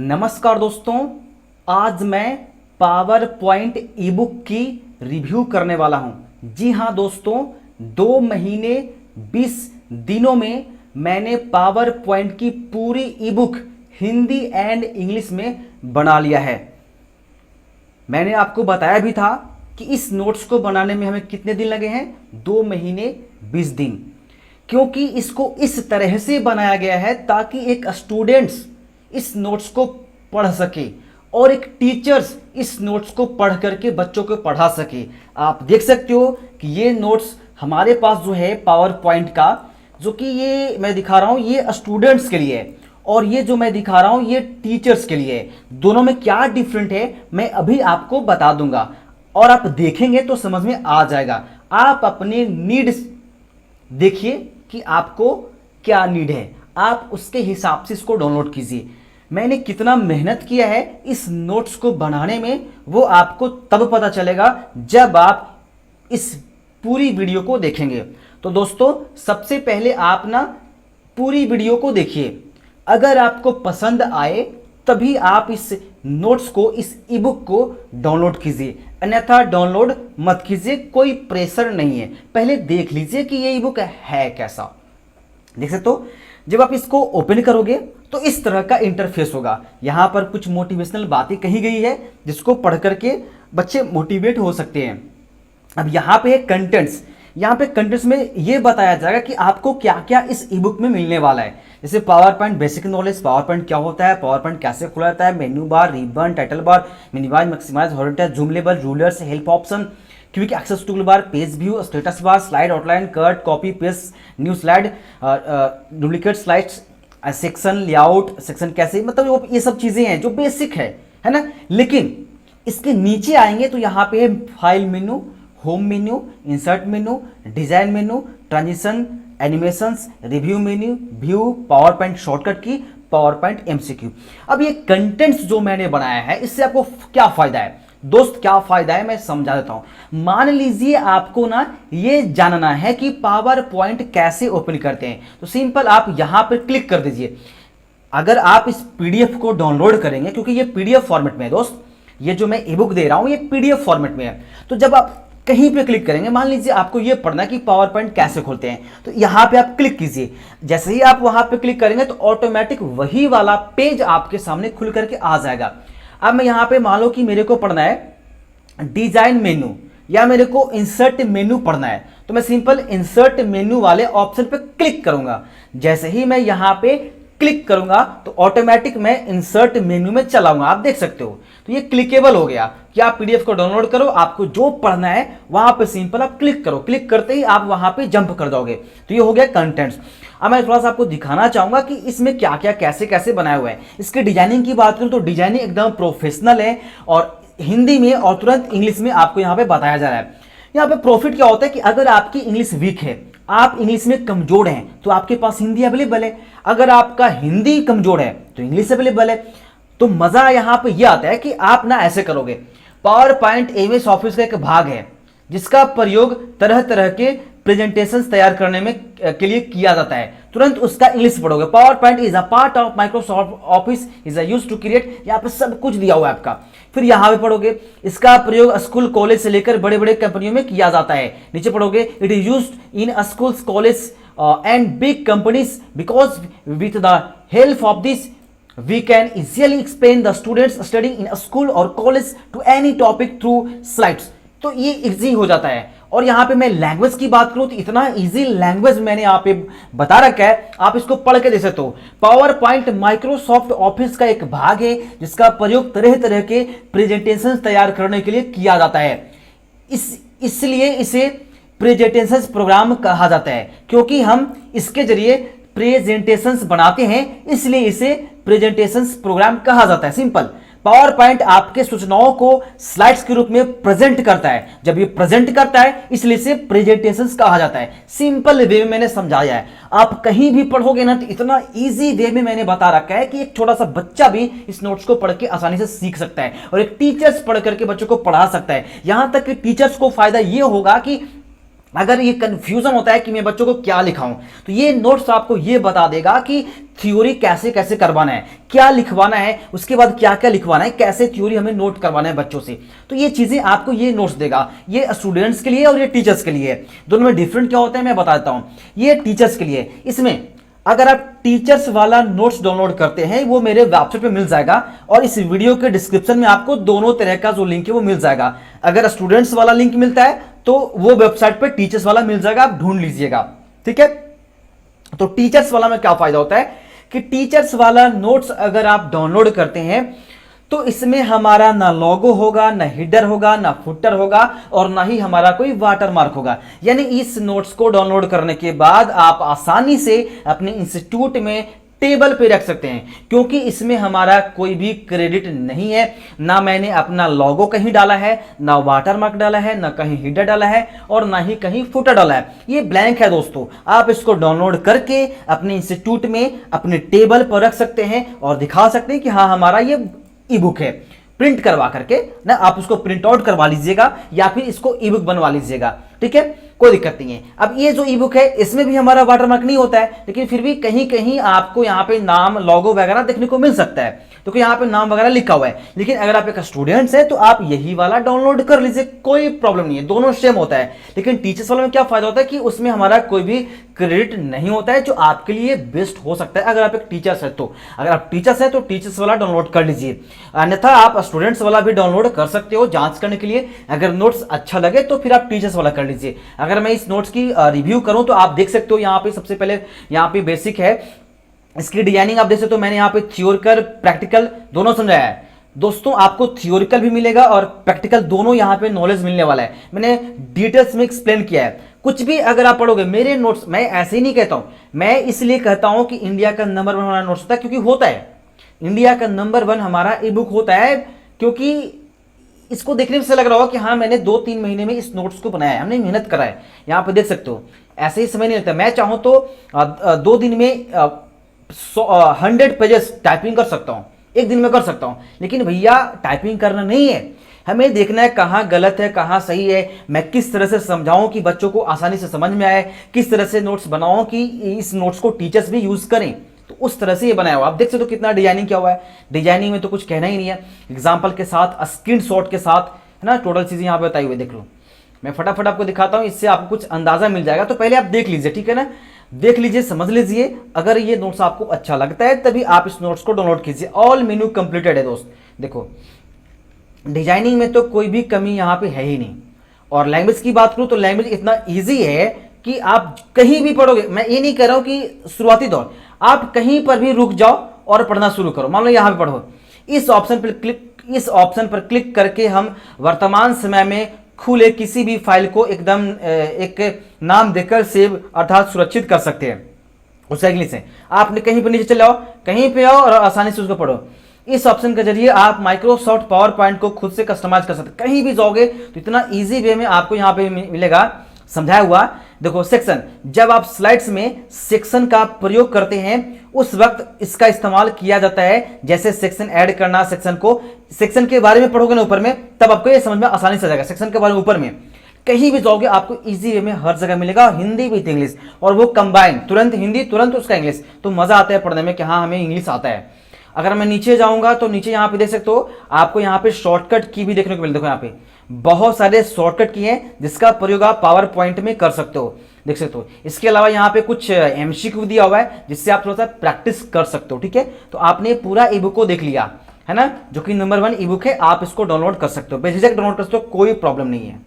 नमस्कार दोस्तों, आज मैं पावर पॉइंट ई बुक की रिव्यू करने वाला हूं। जी हां दोस्तों, 2 महीने 20 दिनों में मैंने पावर पॉइंट की पूरी ई बुक हिंदी एंड इंग्लिश में बना लिया है। मैंने आपको बताया भी था कि इस नोट्स को बनाने में हमें कितने दिन लगे हैं, 2 महीने 20 दिन। क्योंकि इसको इस तरह से बनाया गया है ताकि एक स्टूडेंट्स इस नोट्स को पढ़ सके और एक टीचर्स इस नोट्स को पढ़ करके बच्चों को पढ़ा सके। आप देख सकते हो कि ये नोट्स हमारे पास जो है पावर पॉइंट का, जो कि ये मैं दिखा रहा हूं, ये स्टूडेंट्स के लिए है और ये जो मैं दिखा रहा हूं ये टीचर्स के लिए है। दोनों में क्या डिफरेंट है मैं अभी आपको बता दूंगा और आप देखेंगे तो समझ में आ जाएगा। आप अपने नीड्स देखिए कि आपको क्या नीड है, आप उसके हिसाब से इसको डाउनलोड कीजिए। मैंने कितना मेहनत किया है इस नोट्स को बनाने में, वो आपको तब पता चलेगा जब आप इस पूरी वीडियो को देखेंगे। तो दोस्तों, सबसे पहले आप ना पूरी वीडियो को देखिए। अगर आपको पसंद आए तभी आप इस नोट्स को, इस ई बुक को डाउनलोड कीजिए, अन्यथा डाउनलोड मत कीजिए। कोई प्रेशर नहीं है, पहले देख लीजिए कि ये ई बुक है कैसा। देख सकते हो, जब आप इसको ओपन करोगे तो इस तरह का इंटरफेस होगा। यहां पर कुछ मोटिवेशनल बातें कही गई है जिसको पढ़ करके बच्चे मोटिवेट हो सकते हैं। अब यहां पे कंटेंट्स, यहां पे कंटेंट्स में यह बताया जाएगा कि आपको क्या क्या इस ई बुक में मिलने वाला है। जैसे PowerPoint basic knowledge, PowerPoint क्या होता है, पावर पॉइंट कैसे खुला जाता है, menu bar, ribbon, title bar, minimize, maximize, horizontal, zoom label, rulers, help option, quick access tool bar, page view, status bar, slide outline, cut, copy paste, new slide, duplicate slides, section layout, section कैसे, मतलब ये सब चीजें हैं जो basic है ना। लेकिन इसके नीचे आएंगे तो यहाँ पे file menu, home menu, insert मेनू, डिजाइन मेनू, transition, animations, review menu, view, power point shortcut की, पावर पॉइंट एमसीक्यू। अब ये कंटेंट्स जो मैंने बनाया है इससे आपको क्या फायदा है दोस्त, क्या फायदा है मैं समझा देता हूं। मान लीजिए आपको ना ये जानना है कि पावर पॉइंट कैसे ओपन करते हैं, तो सिंपल आप यहां पर क्लिक कर दीजिए। अगर आप इस पीडीएफ को डाउनलोड करेंगे, क्योंकि ये पीडीएफ फॉर्मेट में है दोस्त, ये जो मैं ई बुक दे रहा हूं ये पीडीएफ फॉर्मेट में है, तो जब आप कहीं पे क्लिक करेंगे, मान लीजिए आपको ये पढ़ना है कि पावर पॉइंट कैसे खोलते हैं, तो यहां पे आप क्लिक कीजिए। जैसे ही आप वहां पे क्लिक करेंगे तो ऑटोमेटिक वही वाला पेज आपके सामने खुल करके आ जाएगा। अब मैं यहां पे मान लो कि मेरे को पढ़ना है डिजाइन मेनू या मेरे को इंसर्ट मेनू पढ़ना है, तो मैं सिंपल इंसर्ट मेनू वाले ऑप्शन पे क्लिक करूंगा। जैसे ही मैं यहां पे क्लिक करूंगा तो ऑटोमेटिक मैं इंसर्ट मेनू में चलाऊंगा। आप देख सकते हो, तो ये क्लिकेबल हो गया कि आप पीडीएफ को डाउनलोड करो, आपको जो पढ़ना है वहां पे सिंपल आप क्लिक करो, क्लिक करते ही आप वहां पे जंप कर जाओगे। तो ये हो गया कंटेंट्स। अब मैं थोड़ा सा आपको दिखाना चाहूंगा कि इसमें क्या क्या कैसे कैसे बनाया हुआ है। इसके डिजाइनिंग की बात करूं तो डिजाइनिंग एकदम प्रोफेशनल है और हिंदी में और तुरंत इंग्लिश में आपको यहाँ पे बताया जा रहा है। यहाँ पे प्रॉफिट क्या होता है कि अगर आपकी इंग्लिश वीक है, आप इंग्लिश में कमजोर हैं, तो आपके पास हिंदी अवेलेबल है। अगर आपका हिंदी कमजोर है तो इंग्लिश अवेलेबल है। तो मजा यहां पे यह आता है कि आप ना ऐसे करोगे, पावर पॉइंट एमएस ऑफिस का एक भाग है जिसका प्रयोग तरह तरह के प्रेजेंटेशंस तैयार करने में के लिए किया जाता है। तुरंत उसका इंग्लिश पढ़ोगे। PowerPoint is a part of Microsoft Office, is used to create, यहाँ पे सब कुछ दिया हुआ है आपका। फिर यहां पे पढ़ोगे इसका प्रयोग स्कूल कॉलेज से लेकर बड़े बड़े कंपनियों में किया जाता है। नीचे पढ़ोगे it is used in schools, college and big companies because with the help of this we can easily explain the students studying in a school or college to any topic through slides। तो ये easy हो जाता है। और यहाँ पे मैं language की बात करूं तो इतना इजी लैंग्वेज मैंने यहाँ पे बता रखा है, आप इसको पढ़ के देख सकते हो। पावर पॉइंट माइक्रोसॉफ्ट ऑफिस का एक भाग है जिसका प्रयोग तरह तरह के प्रेजेंटेशन तैयार करने के लिए किया जाता है। इसलिए इसे प्रेजेंटेशन प्रोग्राम कहा जाता है, क्योंकि हम इसके जरिए प्रेजेंटेशंस बनाते हैं, इसलिए इसे प्रेजेंटेशंस प्रोग्राम कहा जाता है। सिंपल, पावर पॉइंट आपके सूचनाओं को स्लाइड्स के रूप में प्रेजेंट करता है। जब ये प्रेजेंट करता है इसलिए इसे प्रेजेंटेशंस कहा जाता है। सिंपल वे में मैंने समझाया है, आप कहीं भी पढ़ोगे ना तो इतना इजी वे में मैंने बता रखा है कि एक छोटा सा बच्चा भी इस नोट्स को पढ़ के आसानी से सीख सकता है और एक टीचर्स पढ़ करके बच्चों को पढ़ा सकता है। यहां तक कि टीचर्स को फायदा ये होगा कि अगर ये कंफ्यूजन होता है कि मैं बच्चों को क्या लिखाऊं, तो ये नोट्स आपको ये बता देगा कि थ्योरी कैसे कैसे करवाना है, क्या लिखवाना है, उसके बाद क्या क्या लिखवाना है, कैसे थ्योरी हमें नोट करवाना है बच्चों से। तो ये चीजें आपको ये नोट्स देगा। ये स्टूडेंट्स के लिए और ये टीचर्स के लिए, दोनों में डिफरेंट क्या होता है मैं बता देता हूं। ये टीचर्स के लिए, इसमें अगर आप टीचर्स वाला नोट्स डाउनलोड करते हैं वो मेरे वेबसाइट पे मिल जाएगा, और इस वीडियो के डिस्क्रिप्शन में आपको दोनों तरह का जो लिंक है वो मिल जाएगा। अगर स्टूडेंट्स वाला लिंक मिलता है तो वो वेबसाइट पे टीचर्स वाला मिल जाएगा, आप ढूंढ लीजिएगा, ठीक है। तो टीचर्स वाला में क्या फायदा होता है कि टीचर्स वाला नोट्स अगर आप डाउनलोड करते हैं तो इसमें हमारा ना लोगो होगा, ना हेडर होगा, ना फुटर होगा, और ना ही हमारा कोई वाटरमार्क होगा। यानी इस नोट्स को डाउनलोड करने के बाद आप आसानी से अपने इंस्टीट्यूट में टेबल पे रख सकते हैं, क्योंकि इसमें हमारा कोई भी क्रेडिट नहीं है। ना मैंने अपना लोगो कहीं डाला है, ना वाटरमार्क डाला है, ना कहीं हेडर डाला है, और ना ही कहीं फुटर डाला है। ये ब्लैंक है दोस्तों। आप इसको डाउनलोड करके अपने इंस्टीट्यूट में अपने टेबल पर रख सकते हैं और दिखा सकते हैं कि हाँ हमारा ये ई बुक है। प्रिंट करवा करके ना आप उसको प्रिंट आउट करवा लीजिएगा या फिर इसको ई बुक बनवा लीजिएगा, ठीक है, कोई दिक्कत नहीं है। अब ये जो ई बुक है इसमें भी हमारा वाटरमार्क नहीं होता है, लेकिन फिर भी कहीं कहीं आपको यहाँ पे नाम, लोगो वगैरह देखने को मिल सकता है, तो यहाँ पे नाम वगैरह लिखा हुआ है। लेकिन अगर आप एक स्टूडेंट्स है तो आप यही वाला डाउनलोड कर लीजिए, कोई प्रॉब्लम नहीं है, दोनों सेम होता है। लेकिन टीचर्स वाले में क्या फायदा होता है कि उसमें हमारा कोई भी क्रेडिट नहीं होता है, जो आपके लिए बेस्ट हो सकता है अगर आप एक टीचर्स है तो। अगर आप टीचर्स है तो टीचर्स वाला डाउनलोड कर लीजिए, अन्यथा आप स्टूडेंट्स वाला भी डाउनलोड कर सकते हो जांच करने के लिए। अगर नोट्स अच्छा लगे तो फिर आप टीचर्स वाला कर लीजिए। अगर मैं इस नोट्स की रिव्यू करूं तो आप देख सकते हो यहाँ पे सबसे पहले यहाँ पे बेसिक है, इसकी डिजाइनिंग आप देख सकते हो। मैंने यहाँ पे थ्योरिकल प्रैक्टिकल दोनों समझाया है दोस्तों। आपको थ्योरिकल भी मिलेगा और प्रैक्टिकल दोनों यहाँ पे नॉलेज मिलने वाला है। मैंने डिटेल्स में एक्सप्लेन किया है। कुछ भी अगर आप पढ़ोगे मेरे नोट्स, मैं ऐसे ही नहीं कहता हूं, मैं इसलिए कहता हूं कि इंडिया का नंबर 1 हमारा नोट्स होता है, क्योंकि होता है इंडिया का नंबर 1 हमारा ई बुक होता है। क्योंकि इसको देखने से लग रहा होगा कि हाँ मैंने 2-3 महीने में इस नोट्स को बनाया है, हमने मेहनत करा है। यहाँ पे देख सकते हो ऐसे ही समय नहीं लगता। मैं चाहूं तो 2 दिन में 100 पेजेस टाइपिंग कर सकता हूं, एक दिन में कर सकता हूं। लेकिन भैया टाइपिंग करना नहीं है, हमें देखना है कहाँ गलत है कहाँ सही है, मैं किस तरह से समझाऊं कि बच्चों को आसानी से समझ में आए, किस तरह से नोट्स बनाऊं कि इस नोट्स को टीचर्स भी यूज करें। तो उस तरह से ये बनाया हुआ आप देख सकते हो कितना डिजाइनिंग किया हुआ है। डिजाइनिंग में तो कुछ कहना ही नहीं है, एग्जाम्पल के साथ, स्क्रीनशॉट के साथ, है ना, टोटल चीजें यहाँ पे बताई हुई। देख लो, मैं फटाफट आपको दिखाता हूँ, इससे आपको कुछ अंदाजा मिल जाएगा। तो पहले आप देख लीजिए, ठीक है ना, देख लीजिए, समझ लीजिए। अगर ये नोट्स आपको अच्छा लगता है तभी आप इस नोट्स को डाउनलोड कीजिए। ऑल मेन्यू कंप्लीटेड है दोस्त। देखो डिजाइनिंग में तो कोई भी कमी यहाँ पे है ही नहीं। और लैंग्वेज की बात करूँ तो लैंग्वेज इतना ईजी है कि आप कहीं भी पढ़ोगे। मैं ये नहीं कह रहा हूँ कि शुरुआती दौर, आप कहीं पर भी रुक जाओ और पढ़ना शुरू करो। मान लो यहाँ पे पढ़ो, इस ऑप्शन पर क्लिक करके हम वर्तमान समय में खुले किसी भी फाइल को एकदम एक नाम देकर सेव अर्थात सुरक्षित कर सकते हैं। उस इंग्लिश से आपने कहीं पर नीचे चले आओ, कहीं पे आओ और आसानी से उसको पढ़ो। इस ऑप्शन के जरिए आप माइक्रोसॉफ्ट पावर पॉइंट को खुद से कस्टमाइज कर सकते हैं। कहीं भी जाओगे तो इतना इजी वे में आपको यहाँ पे मिलेगा समझाया हुआ। देखो सेक्शन, जब आप स्लाइड्स में सेक्शन का प्रयोग करते हैं उस वक्त इसका इस्तेमाल किया जाता है। जैसे सेक्शन ऐड करना, सेक्शन के बारे में पढ़ोगे ना ऊपर में, तब आपको ये समझ में आसानी से आ जाएगा। सेक्शन के बारे में ऊपर में कहीं भी जाओगे आपको इजी वे में हर जगह मिलेगा, हिंदी विद इंग्लिश, और वो कंबाइन, तुरंत हिंदी तुरंत उसका इंग्लिश। तो मजा आता है पढ़ने में कि हाँ हमें इंग्लिश आता है। अगर मैं नीचे जाऊंगा तो नीचे यहाँ पे देख सकते हो, आपको यहाँ पे शॉर्टकट की भी देखने को मिलता है। देखो यहाँ पे बहुत सारे शॉर्टकट की हैं जिसका प्रयोग आप पावर पॉइंट में कर सकते हो, देख सकते हो। इसके अलावा यहाँ पे कुछ एमसीक्यू दिया हुआ है जिससे आप थोड़ा सा प्रैक्टिस कर सकते हो, ठीक है। तो आपने पूरा ई बुक को देख लिया है ना, जो कि नंबर 1 ई बुक है। आप इसको डाउनलोड कर सकते हो, बेझिझक डाउनलोड कर सकते हो, कोई प्रॉब्लम नहीं है।